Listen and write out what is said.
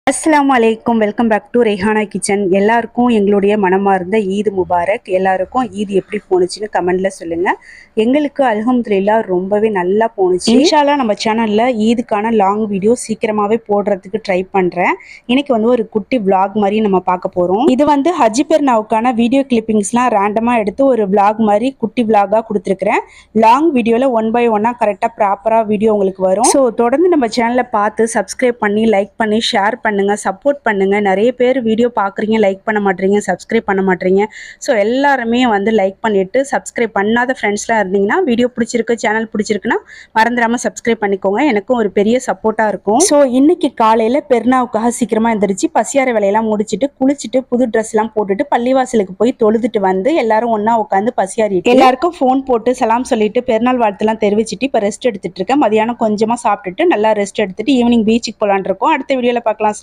அஸ்ஸலாமு அலைக்கும். Welcome back to Rehana kitchen. எல்லாருக்கும் எங்களுடைய மனமார்ந்த ஈத் முபாரக். எல்லாருக்கும் ஈத் எப்படி போணுச்சுன்னு கமெண்ட்ல சொல்லுங்க. எங்களுக்கு அல்ஹம்துலில்லாஹ் ரொம்பவே நல்லா போணுச்சு. இன்ஷா அல்லாஹ் நம்ம சேனல்ல ஈதுக்கான லாங் வீடியோ சீக்கிரமாவே போடுறதுக்கு ட்ரை பண்றேன். இன்னைக்கு ஒரு குட்டி vlog மாதிரி நம்ம பார்க்க போறோம். இது ஹஜ் பெருநாவுக்கான வீடியோ கிளிப்பிங்ஸ்லாம் ரேண்டமா எடுத்து ஒரு vlog மாதிரி குட்டி vlog-ஆ கொடுத்துருக்கிறேன். லாங் வீடியோல 1 by 1-ஆ கரெக்டாக ப்ராப்பரா வீடியோ உங்களுக்கு வரும். ஸோ தொடர்ந்து நம்ம சேனலை பார்த்து சப்ஸ்கிரைப் பண்ணி லைக் பண்ணி ஷேர் பண்ணுங்க, சப்போர்ட் பண்ணுங்க. நிறைய பேர் வீடியோ பார்க்குறீங்க, லைக் பண்ண மாட்டீங்க, சப்ஸ்கிரைப் பண்ண மாட்டீங்க. ஸோ எல்லாருமே லைக் பண்ணிட்டு சப்ஸ்கிரைப் பண்ணாத ஃப்ரெண்ட்ஸ்லாம் இருந்தீங்கன்னா வீடியோ பிடிச்சிருக்கு, சேனல் பிடிச்சிருக்குன்னா மறந்துடாம சப்ஸ்கிரைப் பண்ணிக்கோங்க. எனக்கும் ஒரு பெரிய சப்போர்ட்டாக இருக்கும். ஸோ இன்னைக்கு காலையில் பெருநாவுக்காக சீக்கிரமாக எந்திரிச்சு பசியார வேலையெல்லாம் முடிச்சுட்டு குளிச்சுட்டு புது ட்ரெஸ்லாம் போட்டுட்டு பள்ளிவாசலுக்கு போய் தொழுதுட்டு வந்து எல்லாரும் ஒன்றா உட்காந்து பசியாரிட்டு எல்லாருக்கும் ஃபோன் போட்டு சலாம் சொல்லிட்டு பெருநாள் வாழ்த்துலாம் தெரிவிச்சுட்டு இப்போ ரெஸ்ட் எடுத்துட்டு இருக்கேன். மதியானம் கொஞ்சமாக சாப்பிட்டுட்டு நல்லா ரெஸ்ட் எடுத்துட்டு ஈவினிங் பீச்சுக்கு போகலான் இருக்கோம். அடுத்த வீடியோவில் பார்க்கலாம்.